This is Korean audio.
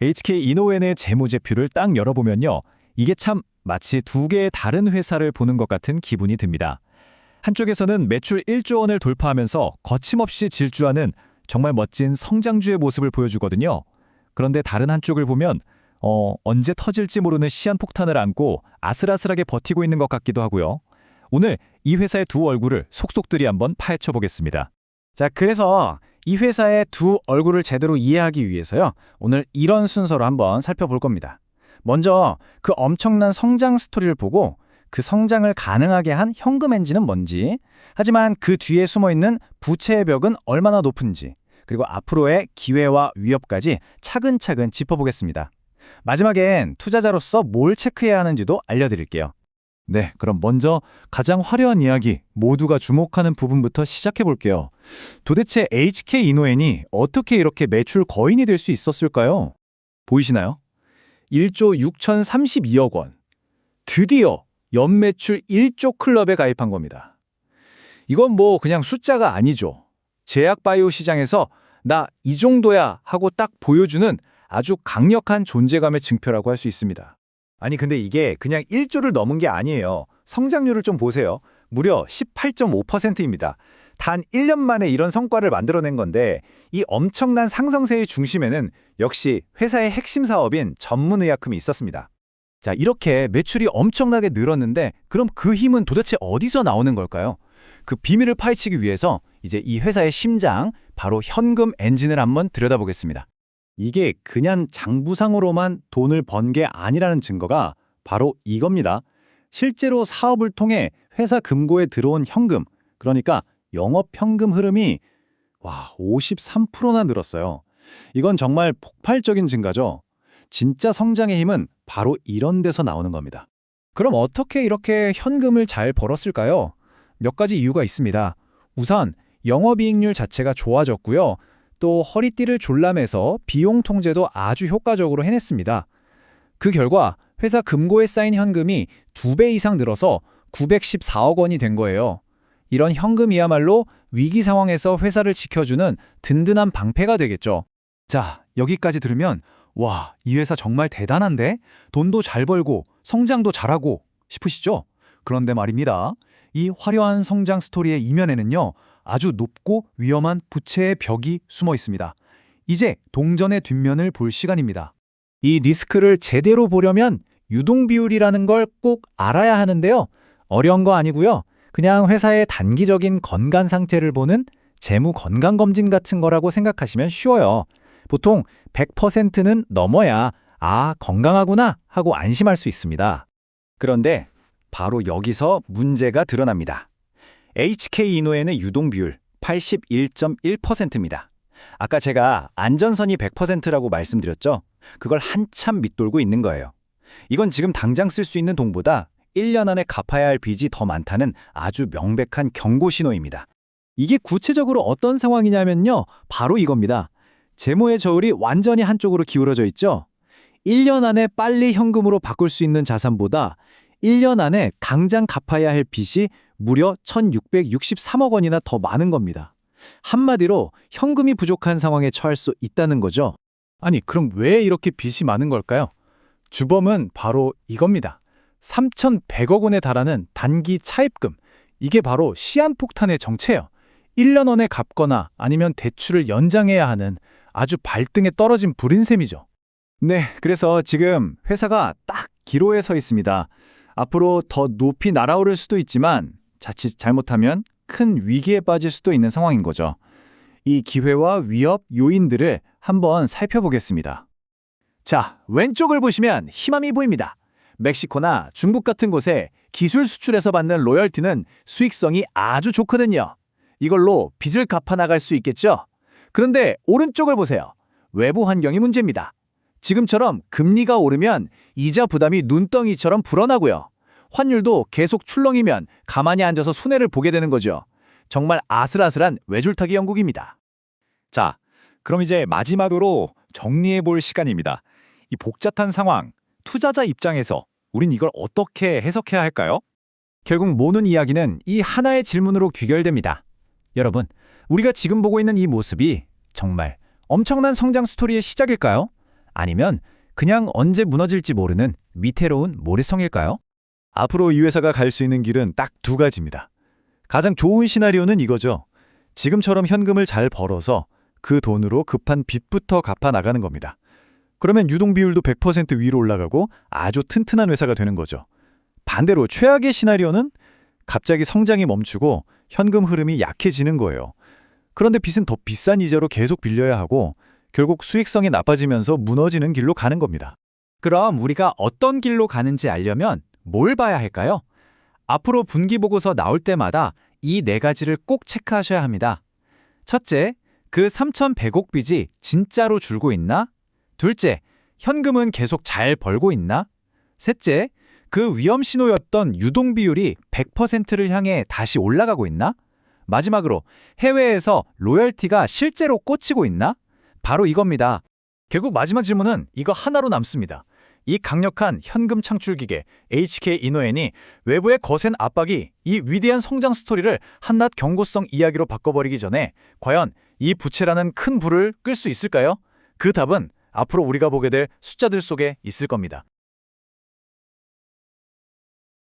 HK 이노엔의 재무제표를 딱 열어보면요. 이게 참 마치 두 개의 다른 회사를 보는 것 같은 기분이 듭니다. 한쪽에서는 매출 1조 원을 돌파하면서 거침없이 질주하는 정말 멋진 성장주의 모습을 보여주거든요. 그런데 다른 한쪽을 보면 언제 터질지 모르는 시한폭탄을 안고 아슬아슬하게 버티고 있는 것 같기도 하고요. 오늘 이 회사의 두 얼굴을 속속들이 한번 파헤쳐 보겠습니다. 자, 그래서 이 회사의 두 얼굴을 제대로 이해하기 위해서요. 오늘 이런 순서로 한번 살펴볼 겁니다. 먼저 그 엄청난 성장 스토리를 보고 그 성장을 가능하게 한 현금 엔진은 뭔지, 하지만 그 뒤에 숨어있는 부채의 벽은 얼마나 높은지, 그리고 앞으로의 기회와 위협까지 차근차근 짚어보겠습니다. 마지막엔 투자자로서 뭘 체크해야 하는지도 알려드릴게요. 네, 그럼 먼저 가장 화려한 이야기, 모두가 주목하는 부분부터 시작해 볼게요. 도대체 HK 이노엔이 어떻게 이렇게 매출 거인이 될 수 있었을까요? 보이시나요? 1조 6,032억 원. 드디어 연매출 1조 클럽에 가입한 겁니다. 이건 뭐 그냥 숫자가 아니죠. 제약 바이오 시장에서 나 이 정도야 하고 딱 보여주는 아주 강력한 존재감의 증표라고 할 수 있습니다. 아니 근데 이게 그냥 1조를 넘은 게 아니에요. 성장률을 좀 보세요. 무려 18.5%입니다. 단 1년 만에 이런 성과를 만들어낸 건데 이 엄청난 상승세의 중심에는 역시 회사의 핵심 사업인 전문의약품이 있었습니다. 자, 이렇게 매출이 엄청나게 늘었는데 그럼 그 힘은 도대체 어디서 나오는 걸까요? 그 비밀을 파헤치기 위해서 이제 이 회사의 심장, 바로 현금 엔진을 한번 들여다보겠습니다. 이게 그냥 장부상으로만 돈을 번 게 아니라는 증거가 바로 이겁니다. 실제로 사업을 통해 회사 금고에 들어온 현금, 그러니까 영업 현금 흐름이 53%나 늘었어요. 이건 정말 폭발적인 증가죠. 진짜 성장의 힘은 바로 이런 데서 나오는 겁니다. 그럼 어떻게 이렇게 현금을 잘 벌었을까요? 몇 가지 이유가 있습니다. 우선 영업이익률 자체가 좋아졌고요. 또 허리띠를 졸라매서 비용 통제도 아주 효과적으로 해냈습니다. 그 결과 회사 금고에 쌓인 현금이 2배 이상 늘어서 914억 원이 된 거예요. 이런 현금이야말로 위기 상황에서 회사를 지켜주는 든든한 방패가 되겠죠. 자, 여기까지 들으면 와, 이 회사 정말 대단한데? 돈도 잘 벌고 성장도 잘하고 싶으시죠? 그런데 말입니다. 이 화려한 성장 스토리의 이면에는요. 아주 높고 위험한 부채의 벽이 숨어 있습니다. 이제 동전의 뒷면을 볼 시간입니다. 이 리스크를 제대로 보려면 유동비율이라는 걸 꼭 알아야 하는데요. 어려운 거 아니고요. 그냥 회사의 단기적인 건강 상태를 보는 재무 건강검진 같은 거라고 생각하시면 쉬워요. 보통 100%는 넘어야 건강하구나 하고 안심할 수 있습니다. 그런데 바로 여기서 문제가 드러납니다. HK 이노엔의 유동비율 81.1%입니다. 아까 제가 안전선이 100%라고 말씀드렸죠? 그걸 한참 밑돌고 있는 거예요. 이건 지금 당장 쓸 수 있는 돈보다 1년 안에 갚아야 할 빚이 더 많다는 아주 명백한 경고 신호입니다. 이게 구체적으로 어떤 상황이냐면요. 바로 이겁니다. 재무의 저울이 완전히 한쪽으로 기울어져 있죠. 1년 안에 빨리 현금으로 바꿀 수 있는 자산보다 1년 안에 당장 갚아야 할 빚이 무려 1,663억 원이나 더 많은 겁니다. 한마디로 현금이 부족한 상황에 처할 수 있다는 거죠. 아니, 그럼 왜 이렇게 빚이 많은 걸까요? 주범은 바로 이겁니다. 3,100억 원에 달하는 단기 차입금. 이게 바로 시한폭탄의 정체예요. 1년 안에 갚거나 아니면 대출을 연장해야 하는 아주 발등에 떨어진 불인 셈이죠. 네, 그래서 지금 회사가 딱 기로에 서 있습니다. 앞으로 더 높이 날아오를 수도 있지만 자칫 잘못하면 큰 위기에 빠질 수도 있는 상황인 거죠. 이 기회와 위협 요인들을 한번 살펴보겠습니다. 자, 왼쪽을 보시면 희망이 보입니다. 멕시코나 중국 같은 곳에 기술 수출에서 받는 로열티는 수익성이 아주 좋거든요. 이걸로 빚을 갚아나갈 수 있겠죠? 그런데 오른쪽을 보세요. 외부 환경이 문제입니다. 지금처럼 금리가 오르면 이자 부담이 눈덩이처럼 불어나고요. 환율도 계속 출렁이면 가만히 앉아서 손해를 보게 되는 거죠. 정말 아슬아슬한 외줄타기 형국입니다. 자, 그럼 이제 마지막으로 정리해 볼 시간입니다. 이 복잡한 상황, 투자자 입장에서 우린 이걸 어떻게 해석해야 할까요? 결국 모든 이야기는 이 하나의 질문으로 귀결됩니다. 여러분, 우리가 지금 보고 있는 이 모습이 정말 엄청난 성장 스토리의 시작일까요? 아니면 그냥 언제 무너질지 모르는 위태로운 모래성일까요? 앞으로 이 회사가 갈 수 있는 길은 딱 두 가지입니다. 가장 좋은 시나리오는 이거죠. 지금처럼 현금을 잘 벌어서 그 돈으로 급한 빚부터 갚아 나가는 겁니다. 그러면 유동 비율도 100% 위로 올라가고 아주 튼튼한 회사가 되는 거죠. 반대로 최악의 시나리오는 갑자기 성장이 멈추고 현금 흐름이 약해지는 거예요. 그런데 빚은 더 비싼 이자로 계속 빌려야 하고 결국 수익성이 나빠지면서 무너지는 길로 가는 겁니다. 그럼 우리가 어떤 길로 가는지 알려면 뭘 봐야 할까요? 앞으로 분기보고서 나올 때마다 이 네 가지를 꼭 체크하셔야 합니다. 첫째, 그 3,100억 빚이 진짜로 줄고 있나? 둘째, 현금은 계속 잘 벌고 있나? 셋째, 그 위험 신호였던 유동 비율이 100%를 향해 다시 올라가고 있나? 마지막으로 해외에서 로열티가 실제로 꽂히고 있나? 바로 이겁니다. 결국 마지막 질문은 이거 하나로 남습니다. 이 강력한 현금 창출 기계 HK 이노엔이 외부의 거센 압박이 이 위대한 성장 스토리를 한낱 경고성 이야기로 바꿔버리기 전에 과연 이 부채라는 큰 불을 끌 수 있을까요? 그 답은 앞으로 우리가 보게 될 숫자들 속에 있을 겁니다.